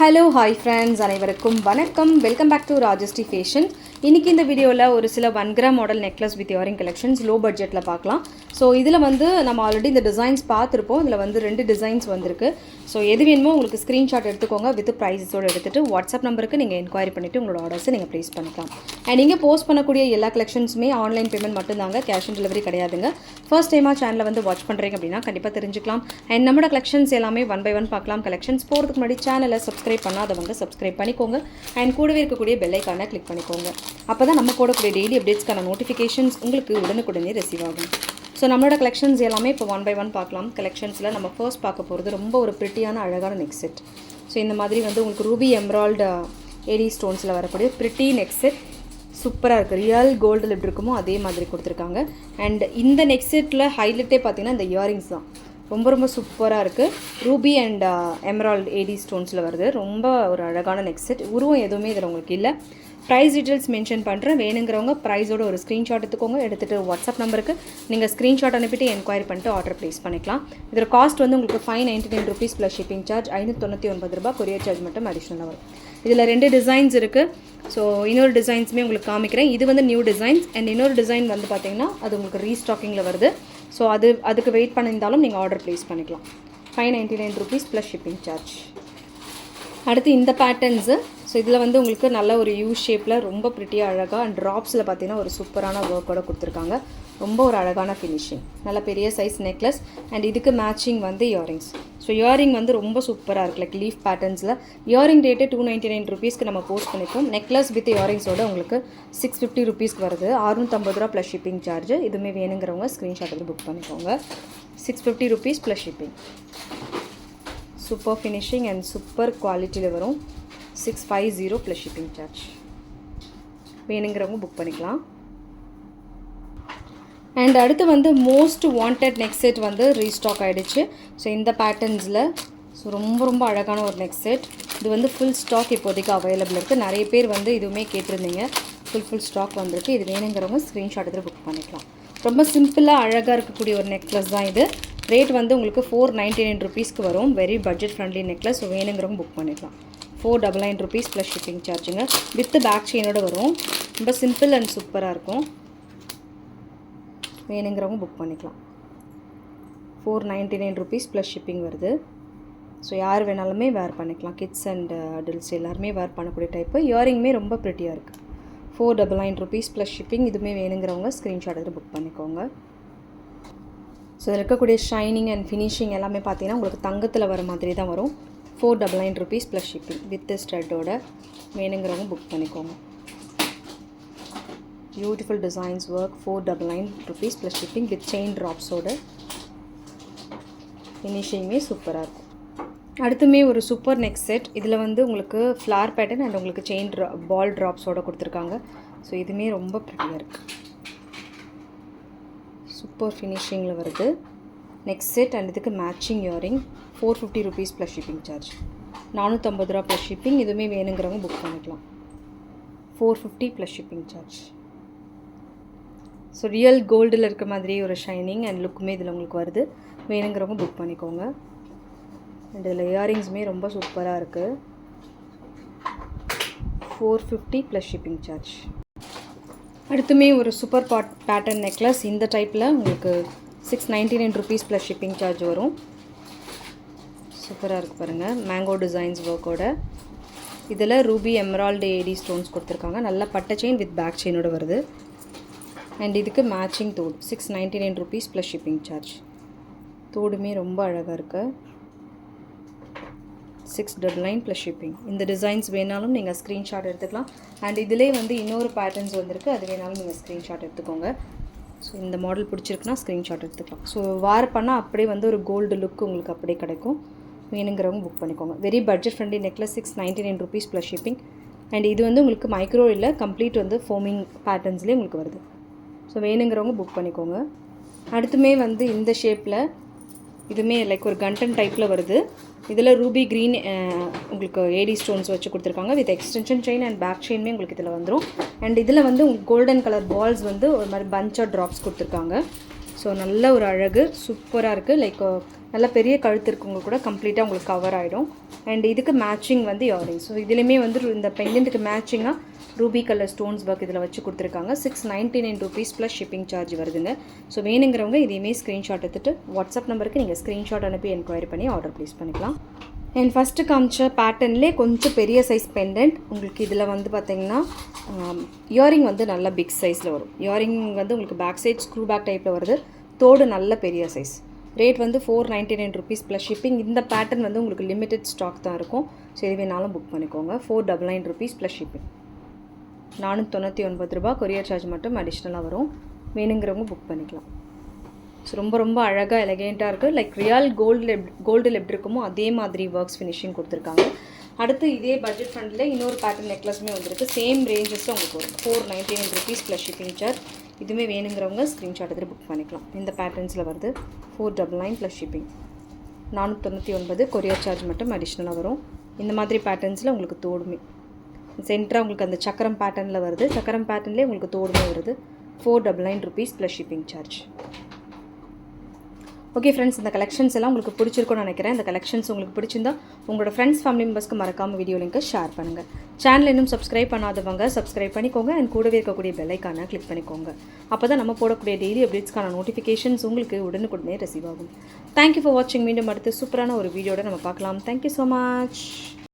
Hello hi friends, அனைவருக்கும் வணக்கம். Welcome back to Rajashree fashion. இன்றைக்கி இந்த வீடியோவில் ஒரு சில 1 gram model necklace with earring collections low பட்ஜெட்டில் பார்க்கலாம். ஸோ இதில் வந்து நம்ம ஆல்ரெடி இந்த டிசைன்ஸ் பார்த்துருப்போம். இதில் வந்து 2 டிசைன்ஸ் வந்திருக்கு. ஸோ எது வேணுமோ உங்களுக்கு ஸ்க்ரீன்ஷாட் எடுத்துக்கோங்க. வித் ப்ரைஸஸோடு எடுத்துகிட்டு வாட்ஸ்அப் நம்பருக்கு நீங்கள் என்கொயரி பண்ணிவிட்டு உங்களோட ஆர்டர்ஸை நீங்கள் ப்ளேஸ் பண்ணிக்கலாம். அண்ட் நீங்கள் போஸ்ட் பண்ணக்கூடிய எல்லா கலெக்ஷன்ஸுமே ஆன்லைன் பேமெண்ட் மட்டும்தாங்க, கேஷ் ஆன் டெலிவரி கிடையாதுங்க. ஃபர்ஸ்ட் டைமாக சேனலை வந்து வாட்ச் பண்ணுறீங்க அப்படின்னா கண்டிப்பாக தெரிஞ்சுக்கலாம். அண்ட் நம்மளோட கலெக்ஷன்ஸ் எல்லாமே 1 by 1 பார்க்கலாம். கலெக்ஷன்ஸ் போகிறதுக்கு முன்னாடி சேனலை சப்ஸ்கிரைப் பண்ணாதவங்க சப்ஸ்கிரைப் பண்ணிக்கோங்க. அண்ட் கூடவே இருக்கக்கூடிய பெல் ஐக்கானை கிளிக் பண்ணிக்கோங்க. அப்போ தான் நம்ம போடக்கூடிய டெய்லி அப்டேட்ஸ்க்கான நோட்டிஃபிகேஷன்ஸ் உங்களுக்கு உடனுக்குடனே ரிசீவ் ஆகும். ஸோ நம்மளோட கலெக்ஷன்ஸ் எல்லாமே இப்போ 1 by 1 பார்க்கலாம். கலெக்ஷன்ஸில் நம்ம ஃபர்ஸ்ட் பார்க்க போகிறது ரொம்ப ஒரு பிரிட்டியான அழகான நெக் செட். ஸோ இந்த மாதிரி வந்து உங்களுக்கு ரூபி எம்ரால்டு ஏடி ஸ்டோன்ஸில் வரக்கூடிய பிரிட்டி நெக் செட் சூப்பராக இருக்குது. ரியல் கோல்டில் எப்படி இருக்குமோ அதே மாதிரி கொடுத்துருக்காங்க. அண்ட் இந்த நெக் செட்டில் ஹைலைட்டே பார்த்தீங்கன்னா இந்த இயரிங்ஸ் தான். ரொம்ப ரொம்ப சூப்பராக இருக்குது. ரூபி அண்ட் எமரால்டு ஏடி ஸ்டோன்ஸில் வருது. ரொம்ப ஒரு அழகான நெக் செட். உருவம் எதுவுமே இதில் உங்களுக்கு இல்லை. ப்ரைஸ் டீட்டெயில்ஸ் மென்ஷன் பண்ணுறேன். வேணுங்கிறவங்க ப்ரைஸோட ஒரு ஸ்க்ரீன்ஷாட் எடுத்துக்கோங்க. எடுத்துகிட்டு வாட்ஸ்அப் நம்பருக்கு நீங்கள் ஸ்க்ரீன்ஷாட் அனுப்பிட்டு என்கொயரி பண்ணிட்டு ஆர்டர் ப்ளேஸ் பண்ணிக்கலாம். இதோட காஸ்ட் வந்து உங்களுக்கு 599 rupees ப்ளஸ் ஷிப்பிங் சார்ஜ். 599 ரூபாய் கொரியர் சார்ஜ் மட்டும் அடிஷ்னலாக வரும். இதில் 2 டிசைன்ஸ் இருக்குது. ஸோ இன்னொரு டிசைன்ஸுமே உங்களுக்கு காமிக்கிறேன். இது வந்து நியூ டிசைன்ஸ். அண்ட் இன்னொரு டிசைன் வந்து பார்த்திங்கன்னா அது உங்களுக்கு ரீஸ்டாக்கிங்கில் வருது. ஸோ அதுக்கு வெயிட் பண்ணியிருந்தாலும் நீங்கள் ஆர்டர் ப்ளேஸ் பண்ணிக்கலாம். 599 rupees ப்ளஸ் ஷிப்பிங் சார்ஜ். அடுத்து இந்த பேட்டர்ன்ஸு. ஸோ இதில் வந்து உங்களுக்கு நல்ல ஒரு யூ ஷேப்பில் ரொம்ப ப்ரிட்டியாக அழகாக அண்ட் ட்ராப்ஸில் பார்த்தீங்கன்னா ஒரு சூப்பரான ஒர்க்கோட கொடுத்துருக்காங்க. ரொம்ப ஒரு அழகான ஃபினிஷிங். நல்ல பெரிய சைஸ் நெக்லஸ் அண்ட் இதுக்கு மேட்சிங் வந்து இயரிங்ஸ். ஸோ இயரிங் வந்து ரொம்ப சூப்பராக இருக்குது. லைக் லீஃப் பேட்டர்ன்ஸில் இயரிங் ரேட்டு 299 rupeesக்கு நம்ம போஸ்ட் பண்ணிப்போம். நெக்லஸ் வித் இயரிங்ஸோட உங்களுக்கு 650 rupeesக்கு வருது. 650 ரூபா ப்ளஸ் ஷிப்பிங் சார்ஜ். இதுவுமே வேணுங்கிறவங்க ஸ்க்ரீன்ஷாட் எடுத்து புக் பண்ணிக்கோங்க. 650 rupees plus shipping. Super finishing and super குவாலிட்டியில் வரும். 650 ப்ளஸ் ஷிப்பிங் சார்ஜ். வேணுங்கிறவங்க புக் பண்ணிக்கலாம். அண்ட் அடுத்து வந்து மோஸ்ட் வாண்டட் நெக் செட் வந்து ரீஸ்டாக் ஆகிடுச்சு. ஸோ இந்த பேட்டர்ன்ஸில் ஸோ ரொம்ப ரொம்ப அழகான ஒரு நெக் செட். இது வந்து ஃபுல் ஸ்டாக் இப்போதைக்கு அவைலபிள் இருக்குது. நிறைய பேர் வந்து இதுவுமே கேட்டிருந்தீங்க. ஃபுல் ஸ்டாக் வந்திருக்கு. இது வேணுங்கிறவங்க ஸ்க்ரீன்ஷாட் எடுத்து புக் பண்ணிக்கலாம். ரொம்ப சிம்பிளாக அழகாக இருக்கக்கூடிய ஒரு நெக்லஸ் தான் இது. ரேட் வந்து உங்களுக்கு 499 rupeesக்கு வரும். Very budget friendly necklace. So வேணுங்கிறவங்க புக் பண்ணிக்கலாம். 499 rupees ப்ளஸ் ஷிப்பிங் சார்ஜுங்க. வித் பேக் செயினோட வரும். ரொம்ப சிம்பிள் அண்ட் சூப்பராக இருக்கும். வேணுங்கிறவங்க புக் பண்ணிக்கலாம். 499 rupees ப்ளஸ் ஷிப்பிங் வருது. ஸோ யார் வேணாலுமே வேர் பண்ணிக்கலாம். கிட்ஸ் அண்ட் அடல்ட்ஸ் எல்லாருமே வேர் பண்ணக்கூடிய டைப்பு. இயரிங்குமே ரொம்ப ப்ரிட்டியாக இருக்குது. 499 rupees ப்ளஸ் ஷிப்பிங். இதுவுமே வேணுங்கிறவங்க ஸ்க்ரீன்ஷாட் எடுத்து புக் பண்ணிக்கோங்க. ஸோ இதில் இருக்கக்கூடிய ஷைனிங் அண்ட் ஃபினிஷிங் எல்லாமே பார்த்தீங்கன்னா உங்களுக்கு தங்கத்தில் வர மாதிரி தான் வரும். 499 rupees ப்ளஸ் ஷிப்பிங் வித் ஸ்டட்டோட. வேணுங்கிறவங்க புக் பண்ணிக்கோங்க. Beautiful designs work. 499 rupees plus shipping with chain ட்ராப்ஸோட. ஃபினிஷிங்குமே சூப்பராக இருக்கும். அடுத்துமே ஒரு சூப்பர் நெக் செட். இதில் வந்து உங்களுக்கு ஃப்ளார் பேட்டர்ன் அண்ட் உங்களுக்கு செயின் பால் ட்ராப்ஸோடு கொடுத்துருக்காங்க. ஸோ இதுவுமே ரொம்ப ப்ரிட்டியாக இருக்குது. சூப்பர் ஃபினிஷிங்கில் வருது நெக் செட். அண்ட் இதுக்கு matching earring. 450 rupees plus shipping charge. 450 ரூபா ப்ளஸ் ஷிப்பிங். இதுவுமே வேணுங்கிறவங்க புக் பண்ணிக்கலாம். 450 plus shipping charge. So real கோல்டில் இருக்க மாதிரி ஒரு ஷைனிங் அண்ட் லுக்குமே இதில் உங்களுக்கு வருது. வேணுங்கிறவங்க புக் பண்ணிக்கோங்க. அண்ட் இதில் இயரிங்ஸுமே ரொம்ப சூப்பராக இருக்குது. 450 ப்ளஸ் ஷிப்பிங் சார்ஜ். அடுத்துமே ஒரு சூப்பர் பேட்டர்ன் நெக்லஸ். இந்த டைப்பில் உங்களுக்கு 699 rupees ப்ளஸ் ஷிப்பிங் சார்ஜ் வரும். சூப்பராக இருக்குது பாருங்கள். மேங்கோ டிசைன்ஸ் ஒர்க்கோட. இதில் ரூபி எமரால்டு ஏடி ஸ்டோன்ஸ் கொடுத்துருக்காங்க. நல்ல பட்டை செயின் வித் பேக் செயினோட வருது. அண்ட் இதுக்கு மேட்சிங் தோடு. 699 rupees ப்ளஸ் ஷிப்பிங் சார்ஜ். தோடுமே ரொம்ப அழகாக இருக்குது. 699 ப்ளஸ் ஷிப்பிங். இந்த டிசைன்ஸ் வேணாலும் நீங்கள் ஸ்க்ரீன்ஷாட் எடுத்துக்கலாம். அண்ட் இதிலே வந்து இன்னொரு பேட்டர்ன்ஸ் வந்திருக்கு. அது வேணாலும் நீங்கள் ஸ்க்ரீன்ஷாட் எடுத்துக்கோங்க. ஸோ இந்த மாடல் பிடிச்சிருக்குன்னா ஸ்க்ரீன்ஷாட் எடுத்துக்கலாம். ஸோ வேர் பண்ணால் அப்படியே வந்து ஒரு கோல்டு லுக் உங்களுக்கு அப்படியே கிடைக்கும். வேணுங்கிறவங்க புக் பண்ணிக்கோங்க. Very budget friendly necklace. 699 rupees plus shipping. And இது வந்து உங்களுக்கு மைக்ரோ இல்லை, கம்ப்ளீட் வந்து ஃபோமிங் பேட்டர்ன்ஸ்லேயே உங்களுக்கு வருது. ஸோ வேணுங்கிறவங்க புக் பண்ணிக்கோங்க. அடுத்துமே வந்து இந்த ஷேப்பில் இதுவுமே லைக் ஒரு கண்டன் டைப்பில் வருது. இதில் ரூபி க்ரீன் உங்களுக்கு ஏடி ஸ்டோன்ஸ் வச்சு கொடுத்துருக்காங்க. With extension chain and back செயினுமே உங்களுக்கு இதில் வந்துடும். அண்ட் இதில் வந்து உங்களுக்கு கோல்டன் கலர் பால்ஸ் வந்து ஒரு மாதிரி பஞ்சாக ட்ராப்ஸ் கொடுத்துருக்காங்க. ஸோ நல்ல ஒரு அழகு சூப்பராக இருக்குது. லைக் நல்ல பெரிய கழுத்து இருக்கவங்க கூட கம்ப்ளீட்டாக உங்களுக்கு கவர் ஆகிடும். அண்ட் இதுக்கு மேட்சிங் வந்து இயரிங்ஸ். ஸோ இதுலேயுமே வந்து இந்த பெண்டன்ட்டுக்கு மேட்சிங்காக ரூபி கலர் ஸ்டோன்ஸ் ஒர்க் இதில் வச்சு கொடுத்துருக்காங்க. 699 rupees ப்ளஸ் ஷிப்பிங் சார்ஜ் வருதுங்க. ஸோ வேணுங்கிறவங்க இதையுமே ஸ்க்ரீன்ஷாட் எடுத்துகிட்டு வாட்ஸ்அப் நம்பருக்கு நீங்கள் ஸ்க்ரீன்ஷாட் அனுப்பி என்கொயரி பண்ணி ஆர்டர் ப்ளேஸ் பண்ணிக்கலாம். அண்ட் ஃபஸ்ட்டு காமிச்ச பேட்டர்ன்லேயே கொஞ்சம் பெரிய சைஸ் பெண்டன்ட் உங்களுக்கு இதில் வந்து பார்த்திங்கன்னா இயரிங் வந்து நல்ல பிக் சைஸில் வரும். இயரிங் வந்து உங்களுக்கு பேக் சைட் ஸ்க்ரூ பேக் டைப்பில் வருது. தோடு நல்ல பெரிய சைஸ். ரேட் வந்து 499 rupees ப்ளஸ் ஷிப்பிங். இந்த பேட்டர்ன் வந்து உங்களுக்கு லிமிட்டட் ஸ்டாக் தான் இருக்கும். ஸோ இது வேணாலும் புக் பண்ணிக்கோங்க. 499 rupees ப்ளஸ் ஷிப்பிங். 499 ரூபா கொரியர் சார்ஜ் மட்டும் அடிஷ்னலாக வரும். வேணுங்கிறவங்க புக் பண்ணிக்கலாம். ஸோ ரொம்ப ரொம்ப அழகாக எலகெண்ட்டாக இருக்குது. லைக் ரியல் கோல்டில் எப்படி இருக்குமோ அதே மாதிரி ஒர்க்ஸ் ஃபினிஷிங் கொடுத்துருக்காங்க. அடுத்து இதே பட்ஜெட் ஃப்ரெண்டில் இன்னொரு பேட்டர்ன் நெக்லஸுமே வந்துருக்கு. சேம் ரேஞ்சஸில் உங்களுக்கு வரும். 499 rupees ப்ளஸ் ஷிப்பிங் சார்ஜ். இதுவுமே வேணுங்கிறவங்க ஸ்க்ரீன்ஷாட் எடுத்து புக் பண்ணிக்கலாம். இந்த பேட்டர்ன்ஸில் வருது. 499 ப்ளஸ் ஷிப்பிங். 499 கொரியர் சார்ஜ் மட்டும் அடிஷ்னலாக வரும். இந்த மாதிரி பேட்டர்ன்ஸில் உங்களுக்கு தோடுமே சென்டராக உங்களுக்கு அந்த சக்கரம் பேட்டர்னில் வருது. சக்கரம் பேட்டர்ன்லேயே உங்களுக்கு தோடுமே வருது. 499 rupees plus shipping charge. Okay friends, இந்த கலெக்ஷன்ஸ் எல்லாம் உங்களுக்கு பிடிச்சிருக்கும்னு நினைக்கிறேன். இந்த கலெக்ஷன்ஸ் உங்களுக்கு பிடிச்சிருந்தா உங்களோட ஃப்ரெண்ட்ஸ் ஃபேமிலி மெம்பர்ஸ்க்கு மறக்காமல் வீடியோ லிங்க்கை ஷேர் பண்ணுங்கள். சேனல் இன்னும் சப்ஸ்கிரைப் பண்ணாதவங்க சப்ஸ்கிரைப் பண்ணிக்கோங்க. அண்ட் கூடவே இருக்கக்கூடிய பெல் ஐக்கானை கிளிக் பண்ணிக்கோங்க. அப்போ தான் நம்ம போடக்கூடிய டெய்லி அப்டேட்ஸ்க்கான நோட்டிஃபிகேஷன்ஸ் உங்களுக்கு உடனுக்குடனே ரிசீவ் ஆகும். தேங்க்யூ ஃபார் வாட்சிங். மீண்டும் அடுத்து சூப்பரான ஒரு வீடியோட நம்ம பார்க்கலாம். Thank you so much.